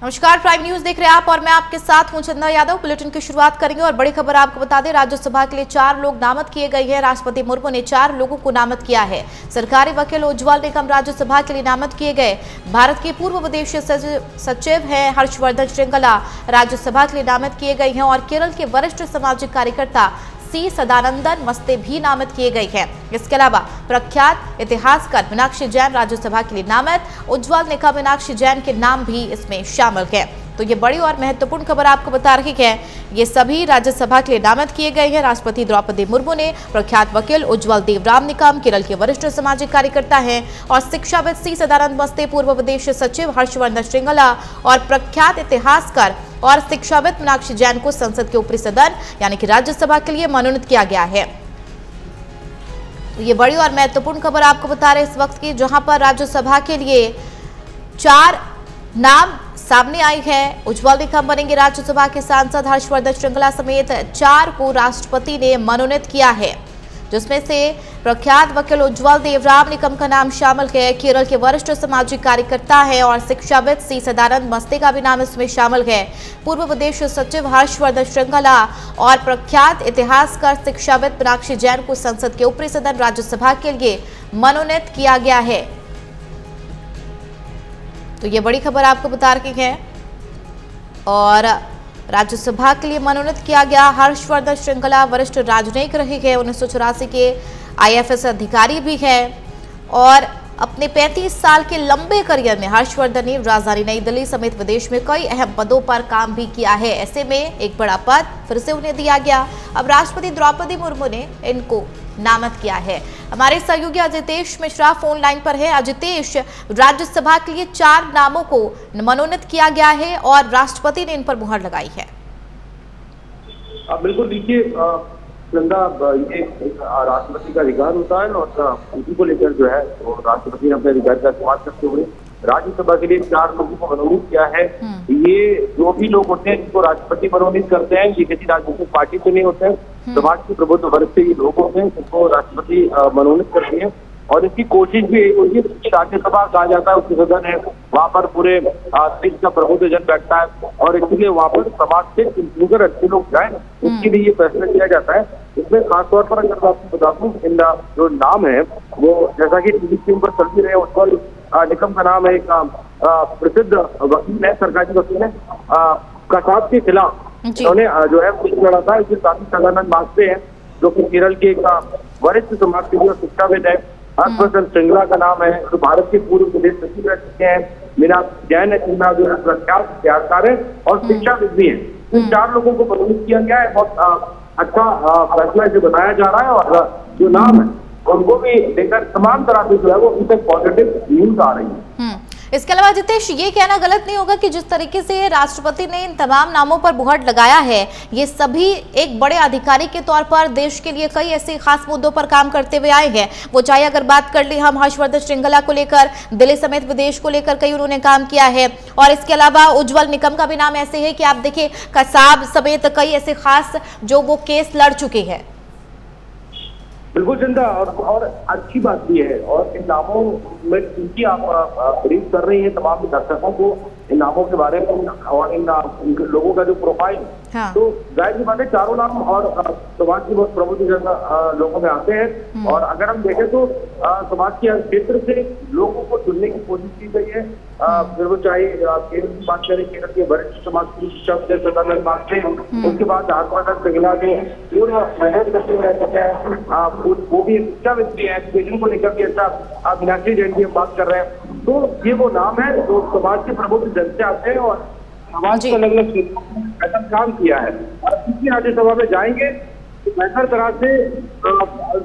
नमस्कार, prime news देख रहे हैं आप और मैं आपके साथ हूं चंदा यादव। बुलेटिन की शुरुआत करेंगे और बड़ी खबर आपको बता दें, राज्यसभा के लिए 4 लोग नामत किए गए हैं। राष्ट्रपति मुर्मू ने 4 लोगों को नामत किया है। सरकारी वकील उज्ज्वल निकम राज्यसभा के लिए नामत किए गए। भारत के पूर्व विदेश सचिव हैं हर्षवर्धन श्रृंगला राज्यसभा के लिए नामत किए गए हैं और केरल के वरिष्ठ सामाजिक कार्यकर्ता सी सदानंदन मस्ते भी नामित किए गए हैं। इसके अलावा प्रख्यात इतिहासकार मीनाक्षी जैन राज्यसभा के लिए नामित। उज्ज्वल निकम मीनाक्षी जैन के नाम भी इसमें शामिल हैं। तो ये बड़ी और महत्वपूर्ण खबर आपको बता रही है, ये सभी राज्यसभा के लिए नामित किए गए हैं। राष्ट्रपति द्रौपदी मुर्मू ने प्रख्यात वकील उज्ज्वल देवराम निकम, केरल के वरिष्ठ सामाजिक कार्यकर्ता हैं और शिक्षाविद सी सदानंद मस्ते, पूर्व विदेश सचिव हर्षवर्धन श्रृंगला और प्रख्यात इतिहासकार और शिक्षाविद मीनाक्षी जैन को संसद के ऊपरी सदन यानी कि राज्यसभा के लिए मनोनीत किया गया है। ये बड़ी और महत्वपूर्ण खबर आपको बता रहे इस वक्त की, जहां पर राज्यसभा के लिए 4 नाम सामने आई है। उज्ज्वल निकम बनेंगे राज्यसभा के सांसद। हर्षवर्धन श्रृंगला समेत 4 को राष्ट्रपति ने मनोनीत किया है, जिसमें से प्रख्यात वकील उज्ज्वल देवराम निकम का नाम शामिल है। केरल के वरिष्ठ सामाजिक कार्यकर्ता है और शिक्षाविद सी सदानंद मस्ते का भी नाम इसमें शामिल है। पूर्व विदेश सचिव हर्षवर्धन श्रृंगला और प्रख्यात इतिहासकार शिक्षाविद मीनाक्षी जैन को संसद के ऊपरी सदन राज्यसभा के लिए मनोनीत किया गया है। तो ये बड़ी खबर आपको बता रही है और राज्यसभा के लिए मनोनीत किया गया। हर्षवर्धन श्रृंगला वरिष्ठ राजनयिक रहे हैं, 1984 के IFS अधिकारी भी हैं और अपने 35 साल के लंबे करियर में हर्षवर्धन ने राजधानी नई दिल्ली समेत विदेश में कई अहम पदों पर काम भी किया है। ऐसे में एक बड़ा पद फिर से उन्हें दिया गया। अब राष्ट्रपति द्रौपदी मुर्मू ने इनको नामित किया है। हमारे सहयोगी अजितेश मिश्रा फोन लाइन पर है। अजितेश, राज्यसभा के लिए 4 नामों को मनोनीत किया गया है और राष्ट्रपति ने इन पर मुहर लगाई है। बिल्कुल, देखिए चंदा, ये राष्ट्रपति का अधिकार होता है और उसी को लेकर जो है वो राष्ट्रपति ने अपने अधिकार का इस्तेमाल करते हुए राज्यसभा के लिए 4 लोगों को मनोनीत किया है। ये जो भी लोग होते हैं जिनको राष्ट्रपति मनोनीत करते हैं, ये किसी राजनीतिक पार्टी से नहीं होते हैं, समाज के प्रबुद्ध वर्ग से ये लोग होते हैं जिनको राष्ट्रपति मनोनीत करते हैं। और इसकी कोशिश भी यही होती है कि राज्यसभा कहा जाता है, उच्च सदन है, वहाँ पर पूरे देश का प्रबुद्ध जन बैठता है और इसलिए वहाँ पर समाज से अगर अच्छे लोग जाए, उसके लिए ये फैसला किया जाता है। इसमें खासतौर पर अगर आपको बता दूं, इनका जो नाम है वो जैसा कि टीवी स्क्रीन पर चलती रहे, उज्ज्वल निकम का नाम है, एक प्रसिद्ध वकील है, सरकारी वकील है, कसाब के खिलाफ उन्होंने जो है केस लड़ा था। इसके साथ ही सदानंद मस्ते हैं जो कि केरल के एक वरिष्ठ समाजसेवी और शिक्षाविद है। हर्षवर्धन श्रृंगला का नाम है जो भारत के पूर्व विदेश सचिव रह चुके हैं। मीनाक्षी जैन है जो है प्रख्यात इतिहासकार है और शिक्षाविद भी है। इन 4 लोगों को मनोनीत किया गया है। बहुत अच्छा फैसला इसे बताया जा रहा है और जो नाम है उनको भी लेकर तमाम तरह से जो है वो अभी तक पॉजिटिव न्यूज आ रही है। इसके अलावा जितेश, ये कहना गलत नहीं होगा कि जिस तरीके से राष्ट्रपति ने इन तमाम नामों पर मुहर लगाया है, ये सभी एक बड़े अधिकारी के तौर पर देश के लिए कई ऐसे खास मुद्दों पर काम करते हुए आए हैं। वो चाहे अगर बात कर ली हम हर्षवर्धन श्रृंगला को लेकर, दिल्ली समेत विदेश को लेकर कई उन्होंने काम किया है और इसके अलावा उज्ज्वल निकम का भी नाम ऐसे है कि आप देखिए कसाब समेत कई ऐसे खास जो वो केस लड़ चुके हैं। बिल्कुल चंदा, और अच्छी बात भी है और इन नामों में क्योंकि आप ब्रीफ कर रही हैं तमाम दर्शकों को इन नामों के बारे में और इन लोगों का जो प्रोफाइल, तो जाहिर सी बात है 4 नाम और समाज के बहुत प्रबुद्ध लोगों में आते हैं। और अगर हम देखें तो समाज के हर क्षेत्र से लोगों को चुनने की कोशिश की गई है। फिर वो चाहे केरल की बात करें, केरल के वरिष्ठ समाज के शिक्षक सदानंद मस्ते, उसके बाद हर्षवर्धन श्रृंगला के पूर्व विदेश सचिव रह चुके हैं, वो भी शिक्षाविद भी है, एजुकेशन को लेकर भी अच्छा मीनाक्षी जैन की बात कर रहे हैं। तो ये वो नाम है जो समाज के प्रबुद्ध जन से आते हैं और समाज के अलग अलग क्षेत्रों में ऐसा काम किया है और किसी राज्यसभा में जाएंगे तो बेहतर तरह से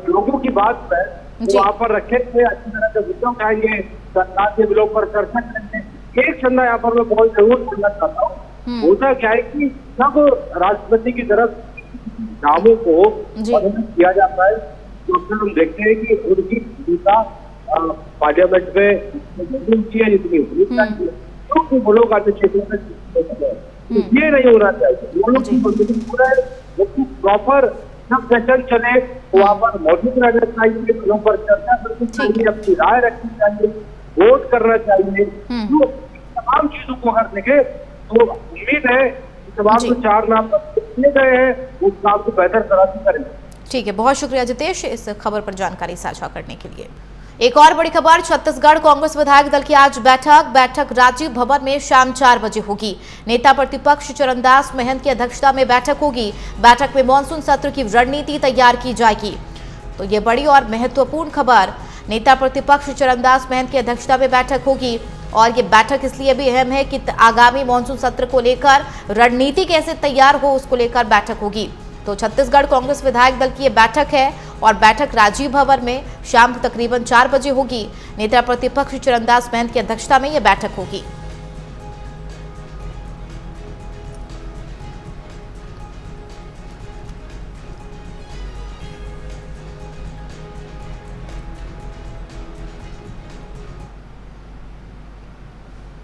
लोगों की बात है वहाँ पर रखेंगे, अच्छी तरह से मुद्दे उठाएंगे, सरकार के बिलों पर चर्चा करेंगे। एक चंदा यहाँ पर मैं बहुत जरूर करना चाहता हूँ, होता क्या है कि जब राष्ट्रपति की तरफ नामों को मनोनीत किया जाता है तो फिर हम देखते हैं कि उनकी भूमिका पार्लियामेंट में ऊंची है जितनी होनी चाहिए, तो वो लोग अन्य क्षेत्रों में ये नहीं होना चाहिए। वो लोग की पूरा प्रॉपर जब सेशन चले वहाँ पर मौजूद रहना चाहिए, लोगों पर चर्चा करनी चाहिए, अपनी राय रखनी चाहिए, वोट करना चाहिए। तमाम चीजों को अगर देखें तो उम्मीद है कि तमाम जी। जो 4 नाम किए गए हैं उस काम को बेहतर तरह से करेंगे। ठीक है, बहुत शुक्रिया जितेश इस खबर पर जानकारी साझा करने के लिए। एक और बड़ी खबर, छत्तीसगढ़ कांग्रेस विधायक दल की आज बैठक राजीव भवन में शाम 4 बजे होगी। नेता प्रतिपक्ष चरणदास महंत की अध्यक्षता में बैठक होगी। बैठक में मानसून सत्र की रणनीति तैयार की जाएगी। तो ये बड़ी और महत्वपूर्ण खबर, नेता प्रतिपक्ष चरणदास महंत की अध्यक्षता में बैठक होगी और ये बैठक इसलिए भी अहम है कि आगामी मानसून सत्र को लेकर रणनीति कैसे तैयार हो उसको लेकर बैठक होगी। तो छत्तीसगढ़ कांग्रेस विधायक दल की ये बैठक है और बैठक राजीव भवन में शाम तकरीबन 4 बजे होगी। नेता प्रतिपक्ष चरणदास महंत की अध्यक्षता में यह बैठक होगी।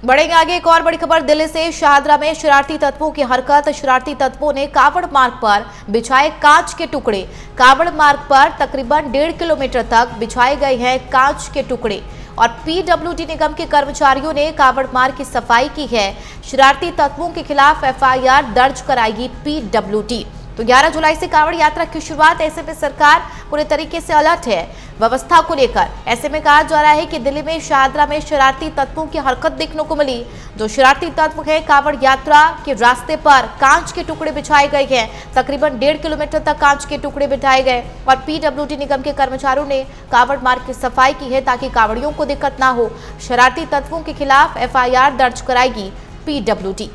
बढ़ेंगे आगे, एक और बड़ी खबर दिल्ली से। शाहदरा में शरारती तत्वों की हरकत। शरारती तत्वों ने कावड़ मार्ग पर बिछाए कांच के टुकड़े। कावड़ मार्ग पर तकरीबन 1.5 किलोमीटर तक बिछाए गए हैं कांच के टुकड़े और पीडब्ल्यूडी निगम के कर्मचारियों ने कावड़ मार्ग की सफाई की है। शरारती तत्वों के खिलाफ एफआईआर दर्ज कराएगी पीडब्ल्यूडी। तो 11 जुलाई से कावड़ यात्रा की शुरुआत। ऐसे में सरकार पूरे तरीके से अलर्ट है व्यवस्था को लेकर। ऐसे में कहा जा रहा है कि दिल्ली में शाहदरा में शरारती तत्वों की हरकत देखने को मिली। जो शरारती तत्व है, कावड़ यात्रा के रास्ते पर कांच के टुकड़े बिछाए गए हैं। तकरीबन 1.5 किलोमीटर तक कांच के टुकड़े बिछाए गए और पीडब्ल्यूडी निगम के कर्मचारियों ने कावड़ मार्ग की सफाई की है ताकि कावड़ियों को दिक्कत ना हो। शरारती तत्वों के खिलाफ एफआईआर दर्ज कराएगी पीडब्ल्यूडी।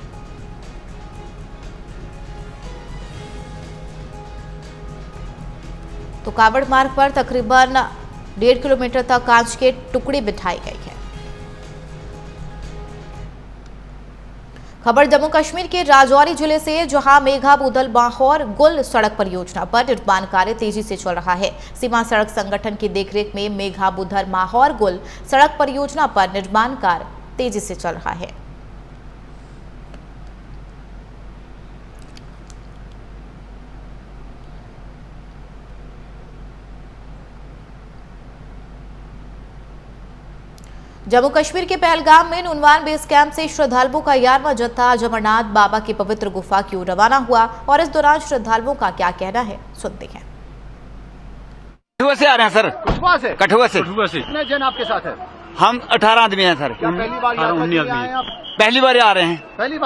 तो कावड़ मार्ग पर तकरीबन 1.5 किलोमीटर तक कांच के टुकड़े बिठाए गए हैं। खबर जम्मू कश्मीर के राजौरी जिले से, जहां मेघा बुधल माहौर गुल सड़क परियोजना पर निर्माण कार्य तेजी से चल रहा है। सीमा सड़क संगठन की देखरेख में मेघा बुधल माहौर गुल सड़क परियोजना पर निर्माण कार्य तेजी से चल रहा है। जम्मू कश्मीर के पहलगाम में नुनवान बेस कैंप से श्रद्धालुओं का 11वां जत्था आज अमरनाथ बाबा की पवित्र गुफा की ओर रवाना हुआ और इस दौरान श्रद्धालुओं का क्या कहना है, सुनते हैं। कठुआ से आ रहे हैं सर। कठुआ से? कठुआ से। कितने जन आपके साथ है? हम 18 आदमी हैं सर। क्या पहली बार यात्रा के लिए आए हैं आप? पहली बार आ रहे हैं। पहली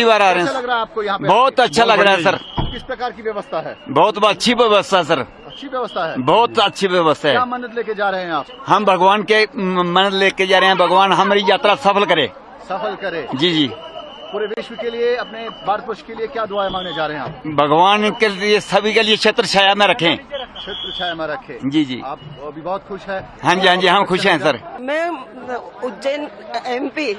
बार आ रहे हैं। कैसा लग रहा है आपको यहाँ पे? बहुत अच्छा लग रहा है सर। किस प्रकार की व्यवस्था है? बहुत अच्छी व्यवस्था सर। अच्छी व्यवस्था है। बहुत अच्छी व्यवस्था क्या है। मन्नत लेके जा रहे हैं आप? हम भगवान के मन लेके जा रहे हैं। भगवान हमारी यात्रा सफल करे। सफल करे। जी जी। पूरे विश्व के लिए, अपने भारतवर्ष के लिए क्या दुआएं मांगने जा रहे हैं आप? भगवान के लिए, सभी के लिए छत्र छाया में रखें। क्षेत्र छाया में रखे। जी जी। आप अभी बहुत खुश है? हाँ जी, हाँ जी, हम खुश हैं सर। मैं उज्जैन एमपी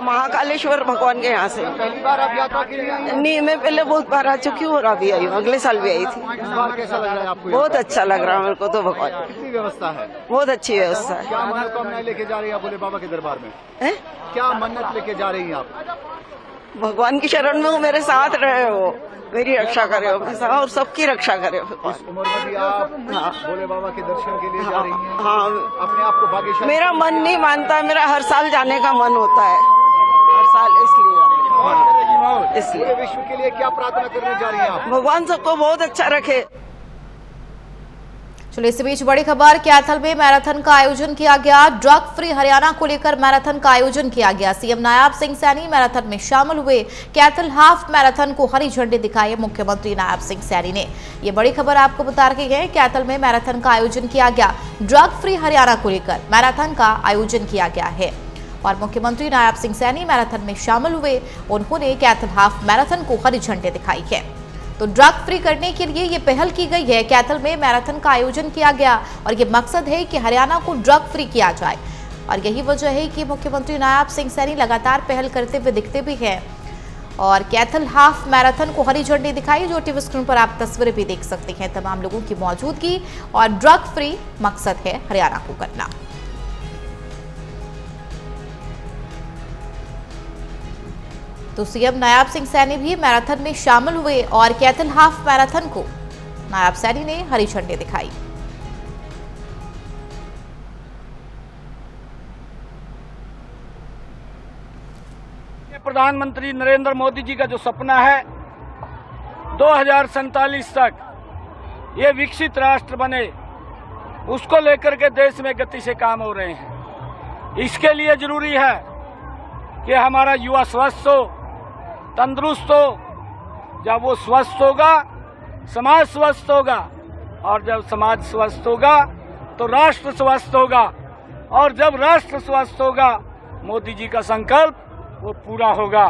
महाकालेश्वर भगवान के यहाँ से। पहली बार आप यात्रा के लिए आई हैं? नहीं, मैं पहले बहुत बार आ चुकी हूँ और अभी आई हूँ, अगले साल भी आई थी। इस बार कैसा लग रहा है आपको? बहुत अच्छा लग रहा है मेरे को तो। भगवान कितनी व्यवस्था है? बहुत अच्छी व्यवस्था है। क्या मन्नत कामनाएं लेके जा रही हैं आप भोले बाबा के दरबार में? हैं? क्या मन्नत लेके जा रही हैं आप? भगवान की शरण में वो मेरे साथ रहे, हो मेरी रक्षा करे हो और सबकी रक्षा करे हो। इस उम्र में भी आप भोले बाबा के दर्शन के लिए जा रही हैं? हाँ, अपने आप को भाग्यशाली। मेरा मन नहीं मानता, मेरा हर साल जाने का मन होता है, हर साल, इसलिए पूरे विश्व के लिए क्या प्रार्थना करने जा रही हैं आप? भगवान सबको बहुत अच्छा रखे। चलिए, इस बीच बड़ी खबर, कैथल में मैराथन का आयोजन किया गया। ड्रग फ्री हरियाणा को लेकर मैराथन का आयोजन किया गया। सीएम नायब सिंह सैनी मैराथन में शामिल हुए। कैथल हाफ मैराथन को हरी झंडी दिखाई मुख्यमंत्री नायब सिंह सैनी ने। ये बड़ी खबर आपको बता रही है, कैथल में मैराथन का आयोजन किया गया। ड्रग फ्री हरियाणा को लेकर मैराथन का आयोजन किया गया है और मुख्यमंत्री नायब सिंह सैनी मैराथन में शामिल हुए। उन्होंने कैथल हाफ मैराथन को हरी झंडी दिखाई है। तो ड्रग फ्री करने के लिए ये पहल की गई है। कैथल में मैराथन का आयोजन किया गया और ये मकसद है कि हरियाणा को ड्रग फ्री किया जाए और यही वजह है कि मुख्यमंत्री नायब सिंह सैनी लगातार पहल करते हुए दिखते भी हैं और कैथल हाफ मैराथन को हरी झंडी दिखाई। जो टीवी स्क्रीन पर आप तस्वीरें भी देख सकते हैं, तमाम लोगों की मौजूदगी और ड्रग फ्री मकसद है हरियाणा को करना। तो सीएम नायब सिंह सैनी भी मैराथन में शामिल हुए और कैथल हाफ मैराथन को नायब सैनी ने हरी झंडी दिखाई। प्रधानमंत्री नरेंद्र मोदी जी का जो सपना है 2047 तक ये विकसित राष्ट्र बने, उसको लेकर के देश में गति से काम हो रहे हैं। इसके लिए जरूरी है कि हमारा युवा स्वस्थ हो, तंदुरुस्त हो। जब वो स्वस्थ होगा, समाज स्वस्थ होगा, और जब समाज स्वस्थ होगा तो राष्ट्र स्वस्थ होगा, और जब राष्ट्र स्वस्थ होगा मोदी जी का संकल्प वो पूरा होगा।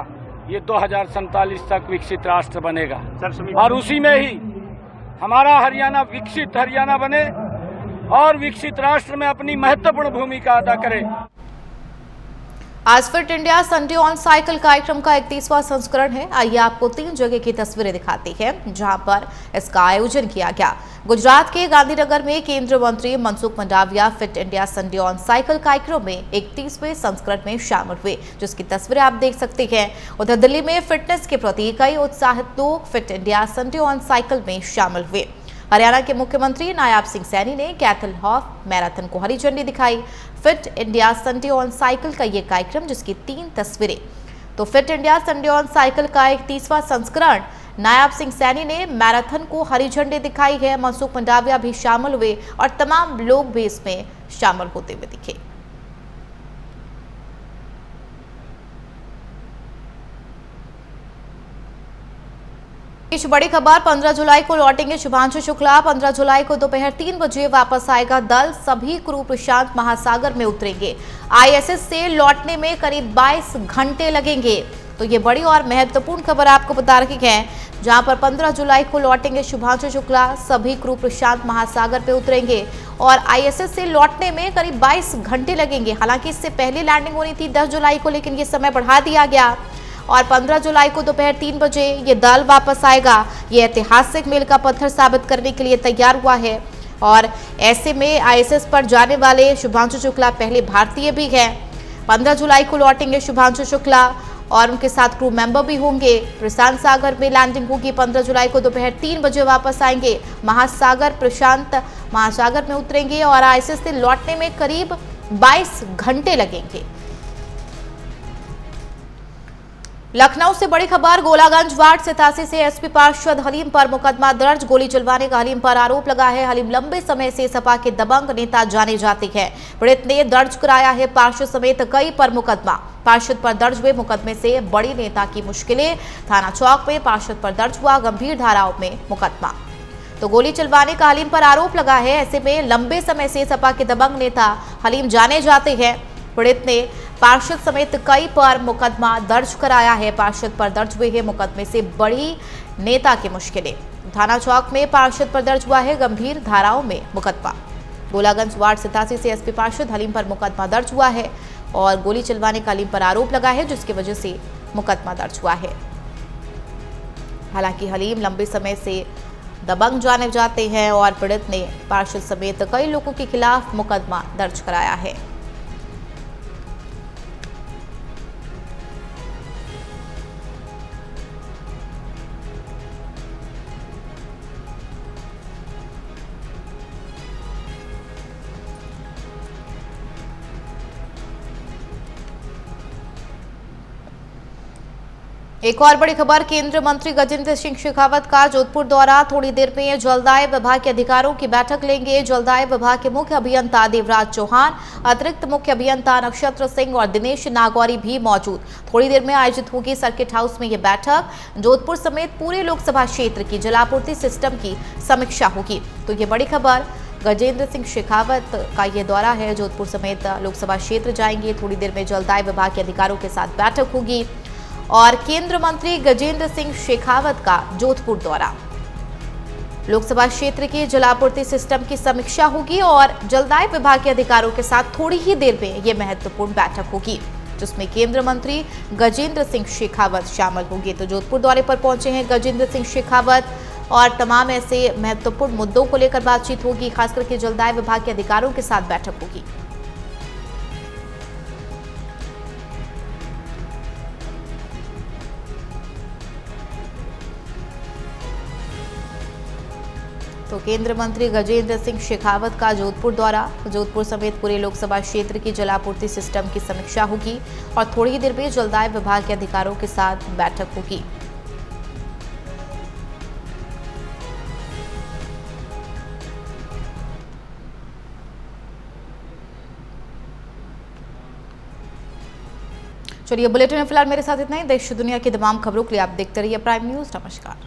ये 2047 तक विकसित राष्ट्र बनेगा, और उसी में ही हमारा हरियाणा विकसित हरियाणा बने और विकसित राष्ट्र में अपनी महत्वपूर्ण भूमिका अदा करे। आज fit India Sunday on cycle कार्यक्रम का 31वां संस्करण है। आइए आपको 3 जगह की तस्वीरें दिखाती है जहां पर इसका आयोजन किया गया। गुजरात के गांधीनगर में केंद्रीय मंत्री Mansukh Mandaviya fit India Sunday on cycle कार्यक्रम में 31वें संस्करण में शामिल हुए, जिसकी तस्वीरें आप देख सकते हैं। उधर दिल्ली में फिटनेस के प्रति कई उत्साहित लोग fit India Sunday on cycle में शामिल हुए। हरियाणा के मुख्यमंत्री नायब सिंह सैनी ने कैथल हॉफ मैराथन को हरी झंडी दिखाई। Fit India Sunday on cycle का ये कार्यक्रम, जिसकी 3 तस्वीरें। तो fit India Sunday on cycle का 31वां संस्करण, नायब सिंह सैनी ने मैराथन को हरी झंडी दिखाई है। मनसुख मंडाविया भी शामिल हुए और तमाम लोग भी इसमें शामिल होते हुए दिखे। इस बड़ी खबर, 15 जुलाई को लौटेंगे शुभांशु शुक्ला। 15 जुलाई को दोपहर 3 बजे वापस आएगा दल। सभी क्रू प्रशांत महासागर में उतरेंगे। आईएसएस से लौटने में करीब 22 घंटे लगेंगे। तो ये बड़ी और महत्वपूर्ण खबर आपको बता रही है, जहां पर 15 जुलाई को लौटेंगे शुभांशु शुक्ला। सभी क्रू प्रशांत महासागर पे उतरेंगे और आईएसएस से लौटने में करीब 22 घंटे लगेंगे। हालांकि इससे पहले लैंडिंग होनी थी 10 जुलाई को, लेकिन ये समय बढ़ा दिया गया और 15 जुलाई को दोपहर 3 बजे ये दल वापस आएगा। ये ऐतिहासिक मील का पत्थर साबित करने के लिए तैयार हुआ है। और ऐसे में आईएसएस पर जाने वाले शुभांशु शुक्ला पहले भारतीय भी हैं। 15 जुलाई को लौटेंगे शुभांशु शुक्ला और उनके साथ क्रू मेंबर भी होंगे। प्रशांत सागर में लैंडिंग होगी। 15 जुलाई को दोपहर 3 बजे वापस आएंगे। महासागर प्रशांत महासागर में उतरेंगे और आईएसएस से लौटने में करीब 22 घंटे लगेंगे। लखनऊ से बड़ी खबर, गोलागंज वार्ड 87 से एसपी पार्षद हलीम पर मुकदमा दर्ज। गोली चलवाने का हलीम पर आरोप लगा है। हलीम लंबे समय से सपा के दबंग नेता जाने जाते हैं। पीड़ित ने दर्ज कराया है पार्षद समेत कई पर मुकदमा। पार्षद पर दर्ज हुए मुकदमे से बड़ी नेता की मुश्किलें। थाना चौक में पार्षद पर दर्ज हुआ गंभीर धाराओं में मुकदमा। तो गोली चलवाने का हलीम पर आरोप लगा है। ऐसे में लंबे समय से सपा के दबंग नेता हलीम जाने जाते हैं। पीड़ित ने पार्षद समेत कई पर मुकदमा दर्ज कराया है। पार्षद पर दर्ज हुए हैं मुकदमे से बड़ी नेता की मुश्किलें। थाना चौक में पार्षद पर दर्ज हुआ है गंभीर धाराओं में मुकदमा। गोलागंज वार्ड 87 से एसपी पार्षद हलीम पर मुकदमा दर्ज हुआ है और गोली चलवाने का हलीम पर आरोप लगा है, जिसकी वजह से मुकदमा दर्ज हुआ है। हालांकि हलीम लंबे समय से दबंग जाने जाते हैं और पीड़ित ने पार्षद समेत कई लोगों के खिलाफ मुकदमा दर्ज कराया है। एक और बड़ी खबर, केंद्रीय मंत्री गजेंद्र सिंह शेखावत का जोधपुर दौरा। थोड़ी देर में जलदाय विभाग के अधिकारियों की बैठक लेंगे। जलदाय विभाग के मुख्य अभियंता देवराज चौहान, अतिरिक्त मुख्य अभियंता नक्षत्र सिंह और दिनेश नागौरी भी मौजूद। थोड़ी देर में आयोजित होगी सर्किट हाउस में ये बैठक। जोधपुर समेत पूरे लोकसभा क्षेत्र की जलापूर्ति सिस्टम की समीक्षा होगी। तो ये बड़ी खबर, गजेंद्र सिंह शेखावत का ये दौरा है। जोधपुर समेत लोकसभा क्षेत्र जाएंगे। थोड़ी देर में जलदाय विभाग के अधिकारियों के साथ बैठक होगी और केंद्रीय मंत्री गजेंद्र सिंह शेखावत का जोधपुर दौरा। लोकसभा क्षेत्र की जलापूर्ति सिस्टम की समीक्षा होगी और जलदाय विभाग के अधिकारियों के साथ थोड़ी ही देर में ये महत्वपूर्ण बैठक होगी, जिसमें केंद्रीय मंत्री गजेंद्र सिंह शेखावत शामिल होंगे। तो जोधपुर दौरे पर पहुंचे हैं गजेंद्र सिंह शेखावत और तमाम ऐसे महत्वपूर्ण मुद्दों को लेकर बातचीत होगी। खासकर के जलदाय विभाग के अधिकारियों के साथ बैठक होगी। तो केंद्रीय मंत्री गजेंद्र सिंह शेखावत का जोधपुर समेत पूरे लोकसभा क्षेत्र की जलापूर्ति सिस्टम की समीक्षा होगी और थोड़ी ही देर में जलदाय विभाग के अधिकारियों के साथ बैठक होगी। चलिए, बुलेटिन में फिलहाल मेरे साथ इतना ही। देश दुनिया की तमाम खबरों के लिए आप देखते रहिए प्राइम न्यूज। नमस्कार।